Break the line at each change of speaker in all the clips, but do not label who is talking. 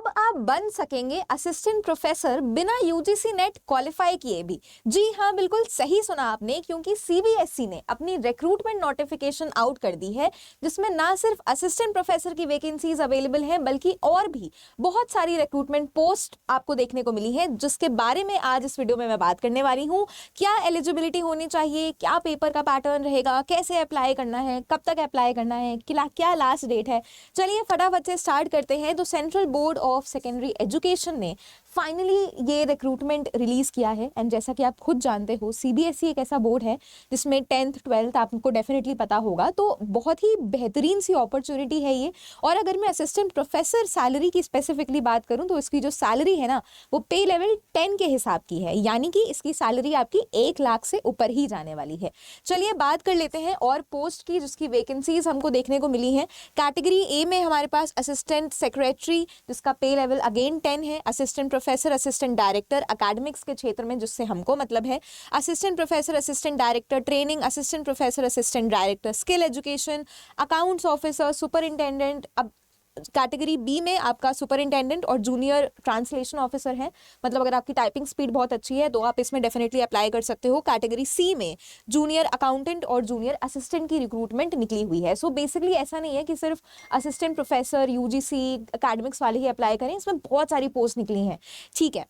अब आप बन सकेंगे असिस्टेंट प्रोफेसर बिना यूजीसी नेट क्वालिफाई किए भी। जी हाँ, बिल्कुल सही सुना आपने, क्योंकि सीबीएसई ने अपनी रिक्रूटमेंट नोटिफिकेशन आउट कर दी है, जिसमें ना सिर्फ असिस्टेंट प्रोफेसर की वैकेंसीज अवेलेबल हैं, बल्कि और भी बहुत सारी रिक्रूटमेंट पोस्ट आपको देखने को मिली है, जिसके बारे में आज इस वीडियो में मैं बात करने वाली हूँ। क्या एलिजिबिलिटी होनी चाहिए, क्या पेपर का पैटर्न रहेगा, कैसे अप्लाई करना है, कब तक अप्लाई करना है, क्या लास्ट डेट है। चलिए फटाफट से स्टार्ट करते हैं। तो central board of secondary education ने फाइनली ये रिक्रूटमेंट रिलीज किया है। एंड जैसा कि आप खुद जानते हो, सीबीएसई एक ऐसा बोर्ड है जिसमें 10th 12th आपको डेफिनेटली पता होगा, तो बहुत ही बेहतरीन सी अपॉर्चुनिटी है ये। और अगर मैं असिस्टेंट प्रोफेसर सैलरी की स्पेसिफिकली बात करूं, तो इसकी जो सैलरी है ना, वो पे लेवल 10 के हिसाब की है, यानी कि इसकी सैलरी आपकी 1 लाख से ऊपर ही जाने वाली है। चलिए बात कर लेते हैं और पोस्ट की, जिसकी वैकेंसीज हमको देखने को मिली है। कैटेगरी ए में हमारे पास असिस्टेंट सेक्रेटरी, जिसका पे लेवल अगेन 10 है। Assistant professor, assistant director academics के क्षेत्र में, जिससे हमको मतलब है। Assistant professor, assistant director training, assistant professor, assistant director skill education, accounts officer, superintendent. अब कैटेगरी बी में आपका सुपरिंटेंडेंट और जूनियर ट्रांसलेशन ऑफिसर है, मतलब अगर आपकी टाइपिंग स्पीड बहुत अच्छी है तो आप इसमें डेफिनेटली अप्लाई कर सकते हो। कैटेगरी सी में जूनियर अकाउंटेंट और जूनियर असिस्टेंट की रिक्रूटमेंट निकली हुई है। सो बेसिकली ऐसा नहीं है कि सिर्फ असिस्टेंट प्रोफेसर यूजीसी एकेडमिक्स वाले ही अप्लाई करें, इसमें बहुत सारी पोस्ट निकली हैं। ठीक है,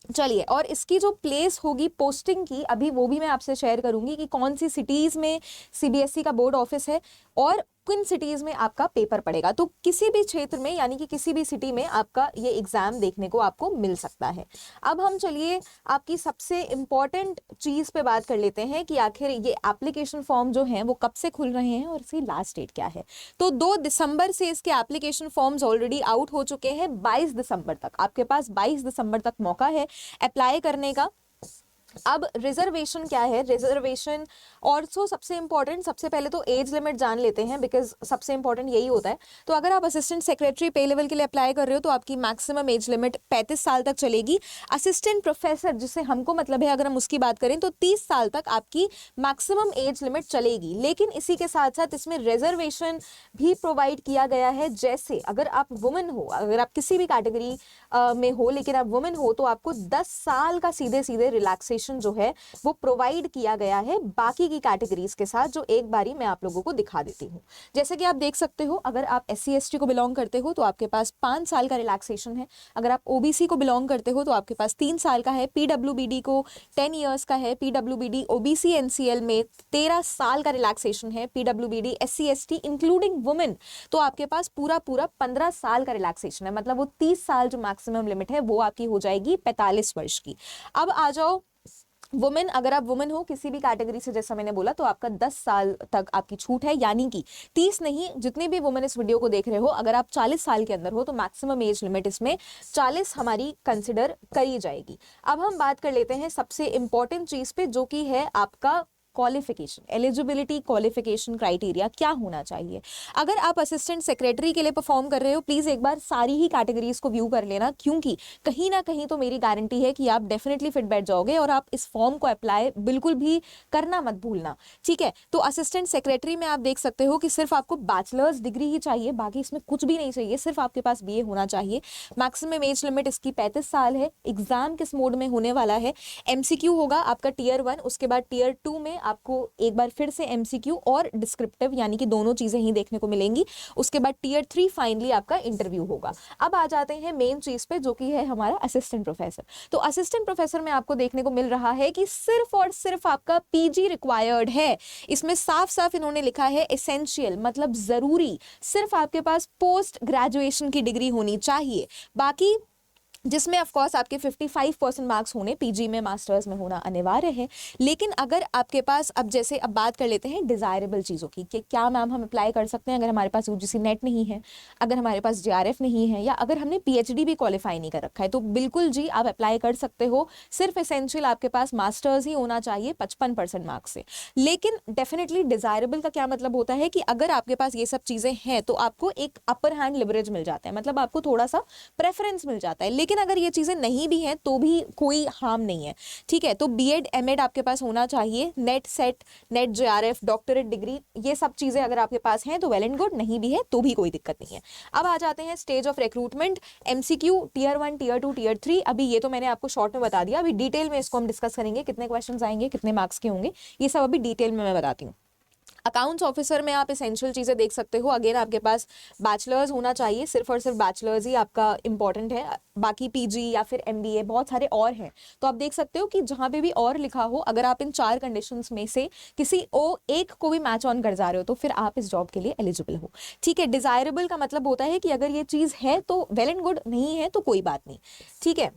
चलिए, और इसकी जो प्लेस होगी पोस्टिंग की, अभी वो भी मैं आपसे शेयर करूंगी कि कौन सी सिटीज में सीबीएसई का बोर्ड ऑफिस है और किन सिटीज में आपका पेपर पड़ेगा। तो किसी भी क्षेत्र में, यानी कि किसी भी सिटी में आपका ये एग्जाम देखने को आपको मिल सकता है। अब हम चलिए आपकी सबसे इंपॉर्टेंट चीज पे बात कर लेते हैं कि आखिर ये एप्लीकेशन फॉर्म जो हैं वो कब से खुल रहे हैं और इसकी लास्ट डेट क्या है। तो 2 दिसंबर से इसके एप्लीकेशन फॉर्म्स ऑलरेडी आउट हो चुके हैं। 22 दिसंबर तक आपके पास 22 दिसंबर तक मौका है अप्लाई करने का। अब रिजर्वेशन क्या है, रिजर्वेशन और सबसे इंपॉर्टेंट, सबसे पहले तो एज लिमिट जान लेते हैं, बिकॉज सबसे इंपॉर्टेंट यही होता है। तो अगर आप असिस्टेंट सेक्रेटरी पे लेवल के लिए अप्लाई कर रहे हो तो आपकी मैक्सिमम एज लिमिट 35 साल तक चलेगी। असिस्टेंट प्रोफेसर, जिससे हमको मतलब है, अगर हम उसकी बात करें तो 30 साल तक आपकी मैक्सिमम एज लिमिट चलेगी। लेकिन इसी के साथ साथ इसमें रिजर्वेशन भी प्रोवाइड किया गया है। जैसे अगर आप वुमेन हो, अगर आप किसी भी कैटेगरी में हो लेकिन आप वुमेन हो, तो आपको 10 साल का सीधे सीधे रिलैक्सेशन जो है वो प्रोवाइड किया गया है बाकी की कैटेगरीज के साथ, जो एक बारी मैं आप लोगों को दिखा देती हूँ। जैसे कि आप देख सकते हो, अगर आप SC ST को बिलोंग करते हो तो आपके पास 5 साल का रिलैक्सेशन है। अगर आप OBC को बिलोंग करते हो तो आपके पास 3 साल का है। PWBD को 10 ईयर्स का है। PWBD OBC NCL में 13 साल का रिलैक्सेशन है। PWBD SC ST including women तो आपके पास पूरा 15 साल का रिलैक्सेशन है। मतलब वो 30 साल जो मैक्सिमम लिमिट है वो आपकी हो जाएगी 45 वर्ष की। अब आ जाओ वुमेन, अगर आप वुमेन हो किसी भी कैटेगरी से, जैसा मैंने बोला, तो आपका 10 साल तक आपकी छूट है, यानी कि 30 नहीं, जितने भी वुमेन इस वीडियो को देख रहे हो, अगर आप 40 साल के अंदर हो तो मैक्सिमम एज लिमिट इसमें 40 हमारी कंसिडर करी जाएगी। अब हम बात कर लेते हैं सबसे इंपॉर्टेंट चीज पे, जो कि है आपका क्वालिफिकेशन, एलिजिबिलिटी क्वालिफिकेशन क्राइटेरिया क्या होना चाहिए। अगर आप असिस्टेंट सेक्रेटरी के लिए परफॉर्म कर रहे हो, प्लीज एक बार सारी ही कैटेगरीज को व्यू कर लेना, क्योंकि कहीं ना कहीं तो मेरी गारंटी है कि आप डेफिनेटली फिट बैठ जाओगे और आप इस फॉर्म को अप्लाई बिल्कुल भी करना मत भूलना। ठीक है, तो असिस्टेंट सेक्रेटरी में आप देख सकते हो कि सिर्फ आपको बैचलर्स डिग्री ही चाहिए, बाकी इसमें कुछ भी नहीं चाहिए, सिर्फ आपके पास BA होना चाहिए। मैक्सिमम एज लिमिट इसकी 35 साल है। एग्जाम किस मोड में होने वाला है, MCQ होगा आपका Tier 1, उसके बाद Tier 2 में आपको एक बार फिर से MCQ और डिस्क्रिप्टिव, यानी कि दोनों चीजें ही देखने को मिलेंगी। उसके बाद Tier 3 फाइनली आपका इंटरव्यू होगा। अब आ जाते हैं मेन चीज पे, जो कि है हमारा असिस्टेंट प्रोफेसर। तो असिस्टेंट प्रोफेसर में आपको देखने को मिल रहा है कि सिर्फ और सिर्फ आपका PG रिक्वायर्ड है। इसमें साफ साफ इन्होंने लिखा है एसेंशियल, मतलब जरूरी, सिर्फ आपके पास पोस्ट ग्रेजुएशन की डिग्री होनी चाहिए। बाकी जिसमें ऑफ कोर्स आपके 55% मार्क्स होने, पीजी में मास्टर्स में होना अनिवार्य है। लेकिन अगर आपके पास, अब जैसे अब बात कर लेते हैं डिजायरेबल चीज़ों की, कि क्या मैम हम अप्लाई कर सकते हैं अगर हमारे पास यूजीसी नेट नहीं है, अगर हमारे पास JRF नहीं है, या अगर हमने PhD भी क्वालिफाई नहीं कर रखा है, तो बिल्कुल जी आप अप्लाई कर सकते हो। सिर्फ एसेंशियल आपके पास मास्टर्स ही होना चाहिए 55% मार्क्स से। लेकिन डेफिनेटली डिजायरेबल का क्या मतलब होता है कि अगर आपके पास ये सब चीज़ें हैं तो आपको एक अपर हैंड लिवरेज मिल जाता है, मतलब आपको थोड़ा सा प्रेफरेंस मिल जाता है। लेकिन लेकिन अगर ये चीज़ें नहीं भी हैं तो भी कोई हार्म नहीं है, ठीक है। तो बीएड एमएड आपके पास होना चाहिए, net set net JRF doctorate degree, ये सब चीज़ें अगर आपके पास हैं तो वेल एंड गुड, नहीं भी है तो भी कोई दिक्कत नहीं है। अब आ जाते हैं stage of recruitment, MCQ tier 1 tier 2 tier 3। अभी ये तो मैंने आपको शॉर्ट में बता दिया, अभी डिटेल में इसको हम डिस्कस करेंगे, कितने क्वेश्चंस आएंगे, कितने मार्क्स के होंगे, ये सब अभी डिटेल में मैं बताती हूँ। अकाउंट्स ऑफिसर में आप एसेंशियल चीज़ें देख सकते हो, अगेन आपके पास बैचलर्स होना चाहिए, सिर्फ और सिर्फ बैचलर्स ही आपका इंपॉर्टेंट है, बाकी पीजी या फिर एमबीए बहुत सारे और हैं। तो आप देख सकते हो कि जहाँ पे भी और लिखा हो, अगर आप इन 4 कंडीशंस में से किसी एक को भी मैच ऑन कर जा रहे हो तो फिर आप इस जॉब के लिए एलिजिबल हो, ठीक है। डिजायरेबल का मतलब होता है कि अगर ये चीज़ है तो वेल एंड गुड, नहीं है तो कोई बात नहीं, ठीक है।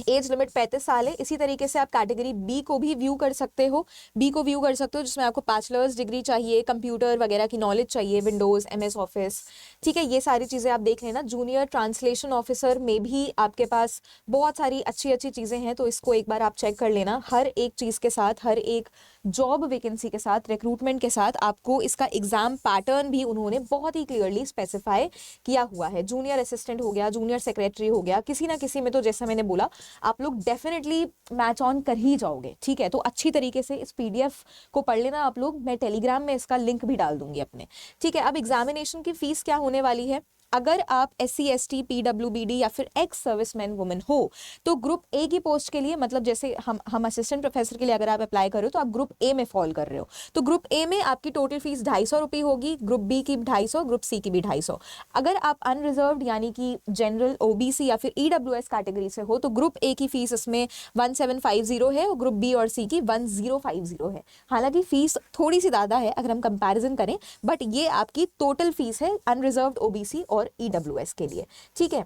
एज लिमिट 35 साल है। इसी तरीके से आप कैटेगरी बी को भी व्यू कर सकते हो, जिसमें आपको बैचलर्स डिग्री चाहिए, कंप्यूटर वगैरह की नॉलेज चाहिए, विंडोज एमएस ऑफिस, ठीक है। ये सारी चीज़ें आप देख लेना। जूनियर ट्रांसलेशन ऑफिसर में भी आपके पास बहुत सारी अच्छी अच्छी चीज़ें हैं, तो इसको एक बार आप चेक कर लेना। हर एक चीज़ के साथ, हर एक जॉब वैकेंसी के साथ, रिक्रूटमेंट के साथ आपको इसका एग्जाम पैटर्न भी उन्होंने बहुत ही क्लियरली स्पेसिफाई किया हुआ है। जूनियर असिस्टेंट हो गया, जूनियर सेक्रेटरी हो गया, किसी ना किसी में तो जैसा मैंने बोला आप लोग डेफिनेटली मैच ऑन कर ही जाओगे, ठीक है। तो अच्छी तरीके से इस पीडीएफ को पढ़ लेना आप लोग, मैं टेलीग्राम में इसका लिंक भी डाल दूंगी अपने, ठीक है। अब एग्जामिनेशन की फीस क्या होने वाली है, अगर आप SC ST PWBD या फिर एक्स सर्विसमैन वुमेन हो तो ग्रुप ए की पोस्ट के लिए, मतलब जैसे हम असिस्टेंट प्रोफेसर के लिए अगर आप अप्लाई कर रहे हो तो आप ग्रुप ए में फॉल कर रहे हो, तो ग्रुप ए में आपकी टोटल फीस 250 रुपये होगी, ग्रुप बी की 250, ग्रुप सी की भी 250। अगर आप अनरिजर्व्ड यानी कि जनरल OBC या फिर EWS कैटेगरी से हो तो ग्रुप ए की फीस इसमें 1750 है और ग्रुप बी और सी की 1050 है। हालांकि फीस थोड़ी सी ज़्यादा है अगर हम कंपैरिजन करें, बट ये आपकी टोटल फीस है अनरिजर्व्ड OBC और EWS के लिए, ठीक है।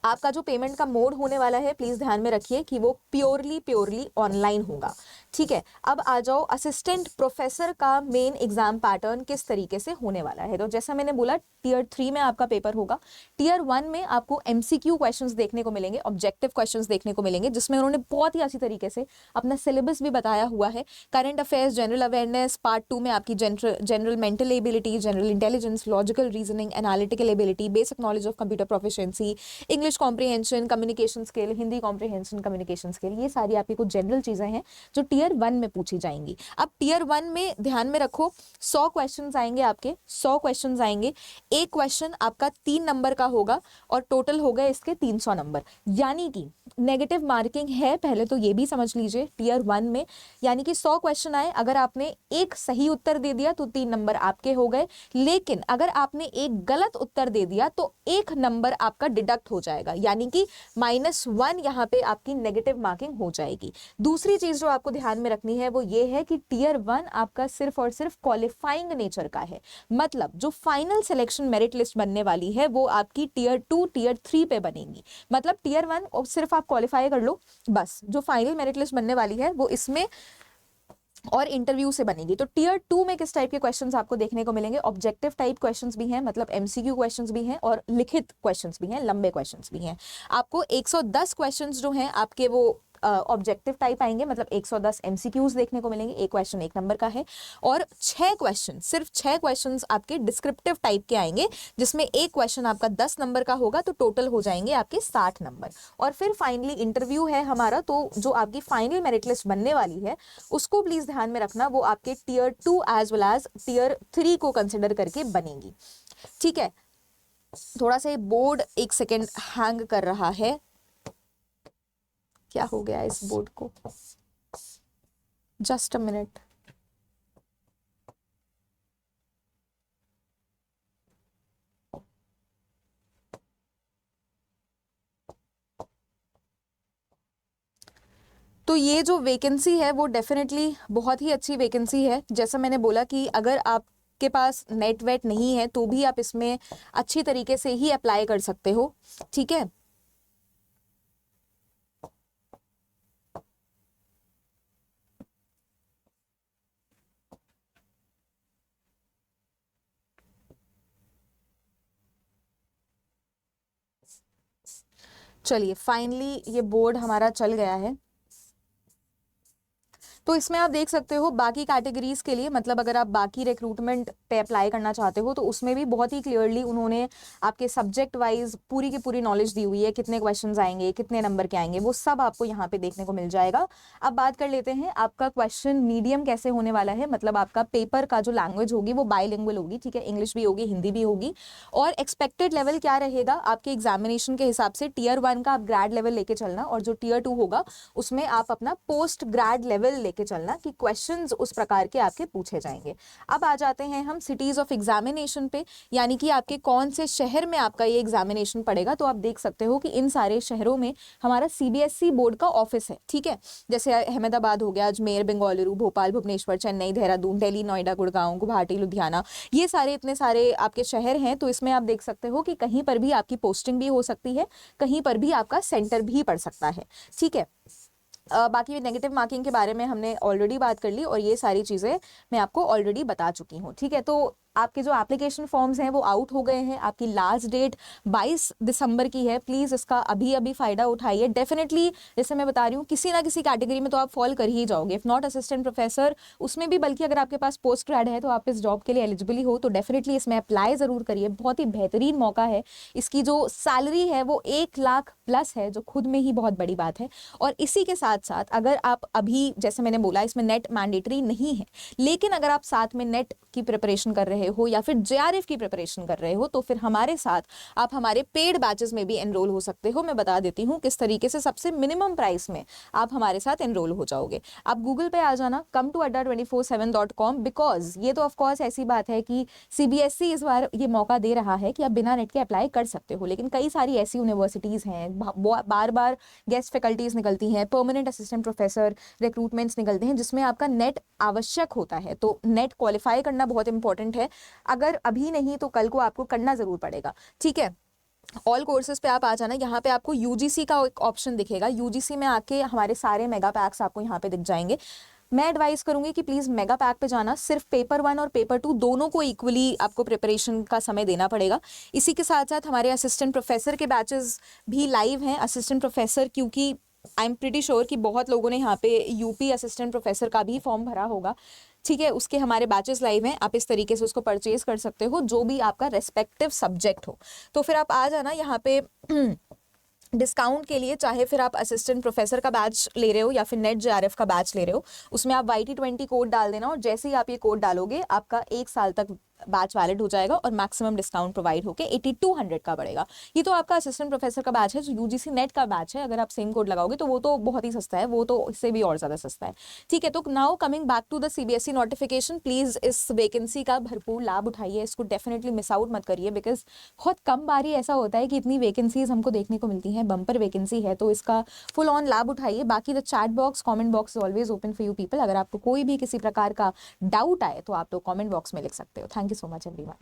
आपका जो पेमेंट का मोड होने वाला है प्लीज ध्यान में रखिए कि वो प्योरली ऑनलाइन होगा, ठीक है। अब आ जाओ असिस्टेंट प्रोफेसर का मेन एग्जाम पैटर्न किस तरीके से होने वाला है। तो जैसा मैंने बोला टीयर 3 में आपका पेपर होगा, टीयर 1 में आपको MCQ क्वेश्चंस देखने को मिलेंगे, ऑब्जेक्टिव क्वेश्चंस देखने को मिलेंगे, जिसमें उन्होंने बहुत ही अच्छी तरीके से अपना सिलेबस भी बताया हुआ है। Current affairs, general awareness, part 2 में आपकी general mental ability, general intelligence, logical reasoning, analytical ability, basic knowledge of computer proficiency, English comprehension, communication skill, Hindi comprehension, communication skill, ये सारी आपकी कुछ जनरल चीजें हैं जो टीयर 1 में पूछी जाएंगी। अब टीयर 1 में ध्यान में रखो 100 क्वेश्चंस आएंगे आपके, 100 क्वेश्चंस आएंगे, एक क्वेश्चन आपका 3 नंबर का होगा और टोटल हो गए इसके 300 नंबर, यानी कि नेगेटिव मार्किंग है, पहले तो ये भी समझ लीजिए टीयर 1 में, यानी कि 100 क्वेश्चन आए, अगर आपने एक सही उत्तर दे दिया तो 3 नंबर आपके हो गए, लेकिन अगर आपने एक गलत उत्तर दे दिया तो 1 नंबर आपका डिडक्ट हो जाएगा, यानी कि -1 यहाँ पे आपकी नेगेटिव मार्किंग हो जाएगी। दूसरी चीज जो आपको ध्यान में रखनी है वो ये है कि टीयर 1 आपका सिर्फ और सिर्फ क्वालिफाइंग नेचर का है, मतलब जो फाइनल सिलेक्शन मेरिट लिस्ट बनने वाली है वो आपकी टीयर 2 टीयर 3 पे बनेगी। मतलब टीयर 1 और सिर्फ आप क्वालिफाई कर लो बस, जो फाइनल मेरिट लिस्ट बनने वाली है वो इसमें और इंटरव्यू से बनेगी। तो टीयर 2 में किस टाइप के क्वेश्चंस आपको देखने को मिलेंगे, ऑब्जेक्टिव टाइप क्वेश्चंस भी हैं, मतलब MCQ क्वेश्चंस भी हैं और लिखित क्वेश्चंस भी हैं, लंबे क्वेश्चंस भी हैं। आपको 110 क्वेश्चंस जो हैं आपके वो ऑब्जेक्टिव टाइप आएंगे, मतलब 110 MCQs देखने को मिलेंगे, एक क्वेश्चन 1 नंबर का है, और 6 क्वेश्चन, सिर्फ 6 क्वेश्चन आपके डिस्क्रिप्टिव टाइप के आएंगे, जिसमें एक क्वेश्चन आपका 10 नंबर का होगा, तो टोटल हो जाएंगे आपके 60 नंबर। और फिर फाइनली इंटरव्यू है हमारा, तो जो आपकी फाइनल मेरिट लिस्ट बनने वाली है उसको प्लीज ध्यान में रखना, वो आपके tier 2 as well as tier 3 को कंसिडर करके बनेगी, ठीक है। थोड़ा सा बोर्ड एक सेकेंड हैंग कर रहा है, क्या हो गया इस बोर्ड को, जस्ट अ मिनट। तो ये जो वैकेंसी है वो डेफिनेटली बहुत ही अच्छी वैकेंसी है। जैसा मैंने बोला कि अगर आप के पास नेट वेट नहीं है तो भी आप इसमें अच्छी तरीके से ही अप्लाई कर सकते हो, ठीक है। चलिए फाइनली ये बोर्ड हमारा चल गया है। तो इसमें आप देख सकते हो बाकी कैटेगरीज के लिए, मतलब अगर आप बाकी रिक्रूटमेंट पे अप्लाई करना चाहते हो तो उसमें भी बहुत ही क्लियरली उन्होंने आपके सब्जेक्ट वाइज पूरी की पूरी नॉलेज दी हुई है, कितने क्वेश्चंस आएंगे, कितने नंबर के आएंगे, वो सब आपको यहाँ पे देखने को मिल जाएगा। अब बात कर लेते हैं आपका क्वेश्चन मीडियम कैसे होने वाला है, मतलब आपका पेपर का जो लैंग्वेज होगी वो बाइलिंगुअल होगी, ठीक है, इंग्लिश भी होगी, हिंदी भी होगी। और एक्सपेक्टेड लेवल क्या रहेगा आपके एग्जामिनेशन के हिसाब से, टियर 1 का आप ग्रेड लेवल लेके चलना, और जो टियर 2 होगा उसमें आप अपना पोस्ट ग्रेड लेवल लेके चलना कि क्वेश्चंस उस प्रकार के आपके पूछे जाएंगे। अब आ जाते हैं हम सिटीज ऑफ एग्जामिनेशन पे, यानी कि आपके कौन से शहर में आपका ये एग्जामिनेशन पड़ेगा। तो आप देख सकते हो कि इन सारे शहरों में हमारा सीबीएसई बोर्ड का ऑफिस है, ठीक है, जैसे अहमदाबाद हो गया, अजमेर, बेंगलुरु, भोपाल, भुवनेश्वर, चेन्नई, देहरादून, दिल्ली, नोएडा, गुड़गांव, गुवाहाटी, लुधियाना, ये सारे इतने सारे आपके शहर हैं। तो इसमें आप देख सकते हो कि कहीं पर भी आपकी पोस्टिंग भी हो सकती है, कहीं पर भी आपका सेंटर भी पड़ सकता है, ठीक है। बाकी नेगेटिव मार्किंग के बारे में हमने ऑलरेडी बात कर ली और ये सारी चीज़ें मैं आपको ऑलरेडी बता चुकी हूँ, ठीक है। तो आपके जो एप्लीकेशन फॉर्म्स हैं वो आउट हो गए हैं, आपकी लास्ट डेट 22 दिसंबर की है। प्लीज़ इसका अभी फ़ायदा उठाइए। डेफिनेटली जैसे मैं बता रही हूँ, किसी ना किसी कैटेगरी में तो आप फॉल कर ही जाओगे, इफ़ नॉट असिस्टेंट प्रोफेसर उसमें भी, बल्कि अगर आपके पास पोस्ट ग्रेड है तो आप इस जॉब के लिए एलिजिबल हो, तो डेफिनेटली इसमें अप्लाई ज़रूर करिए। बहुत ही बेहतरीन मौका है, इसकी जो सैलरी है वो 1 लाख प्लस है, जो खुद में ही बहुत बड़ी बात है। और इसी के साथ साथ अगर आप अभी, जैसे मैंने बोला, इसमें नेट मैंडेटरी नहीं है, लेकिन अगर आप साथ में नेट की प्रिपरेशन कर रहे हो या फिर जेआरएफ की प्रिपरेशन कर रहे हो तो फिर हमारे साथ आप हमारे पेड बैचेस में भी एनरोल हो सकते हो। मैं बता देती हूँ किस तरीके से, सबसे मिनिमम प्राइस में आप हमारे साथ एनरोल हो जाओगे। आप गूगल पे आ जाना, come2adda247.com, बिकॉज ये तो ऑफकोर्स ऐसी बात है कि सीबीएसई इस बार ये मौका दे रहा है कि आप बिना नेट के अप्लाई कर सकते हो, लेकिन कई सारी ऐसी यूनिवर्सिटीज़ हैं, बार बार गेस्ट फैकल्टीज निकलती हैं, परमानेंट असिस्टेंट प्रोफेसर रिक्रूटमेंट्स निकलते हैं जिसमें आपका नेट आवश्यक होता है। तो नेट क्वालिफाई करना बहुत इंपॉर्टेंट है, अगर अभी नहीं तो कल को आपको करना जरूर पड़ेगा, ठीक है। ऑल कोर्सेज पे आप आ जाना, यहाँ पे आपको यूजीसी का एक ऑप्शन दिखेगा, यूजीसी में आके हमारे सारे मेगा पैक्स आपको यहाँ पे दिख जाएंगे। मैं एडवाइस करूंगी कि प्लीज़ मेगा पैक पे जाना, सिर्फ पेपर 1 और पेपर 2 दोनों को इक्वली आपको प्रिपरेशन का समय देना पड़ेगा। इसी के साथ साथ हमारे असिस्टेंट प्रोफेसर के बैचेस भी लाइव हैं। असिस्टेंट प्रोफेसर, क्योंकि आई एम प्रिटी श्योर कि बहुत लोगों ने यहाँ पे यूपी असिस्टेंट प्रोफेसर का भी फॉर्म भरा होगा, ठीक है, उसके हमारे बैचेस लाइव हैं, आप इस तरीके से उसको परचेज कर सकते हो, जो भी आपका रेस्पेक्टिव सब्जेक्ट हो। तो फिर आप आ जाना यहाँ पे डिस्काउंट के लिए, चाहे फिर आप असिस्टेंट प्रोफेसर का बैच ले रहे हो या फिर नेट जेआरएफ का बैच ले रहे हो, उसमें आप YT20 कोड डाल देना, और जैसे ही आप ये कोड डालोगे आपका 1 साल तक बैच वैलिड हो जाएगा और मैक्सिमम डिस्काउंट प्रोवाइड होकर 8200 का पड़ेगा। ये तो आपका असिस्टेंट प्रोफेसर का बैच है, जो यूजीसी नेट का बैच है, अगर आप सेम कोड लगाओगे तो वो तो बहुत ही सस्ता है, वो तो इससे भी और ज़्यादा सस्ता है, ठीक है। तो now coming back to the CBSE notification, please इस वैकेंसी का भरपूर लाभ उठाइए, इसको डेफिनेटली मिस आउट मत करिए, बिकॉज बहुत कम बार ही ऐसा होता है कि इतनी वैकेंसीज हमको देखने को मिलती हैं, बम्पर वैकेंसी है, तो इसका फुल ऑन लाभ उठाइए। बाकी the chat box, comment box always open for you people. अगर आपको कोई भी किसी प्रकार का डाउट आए तो आप लोग कॉमेंट बॉक्स में लिख सकते हो। Thank you so much everyone.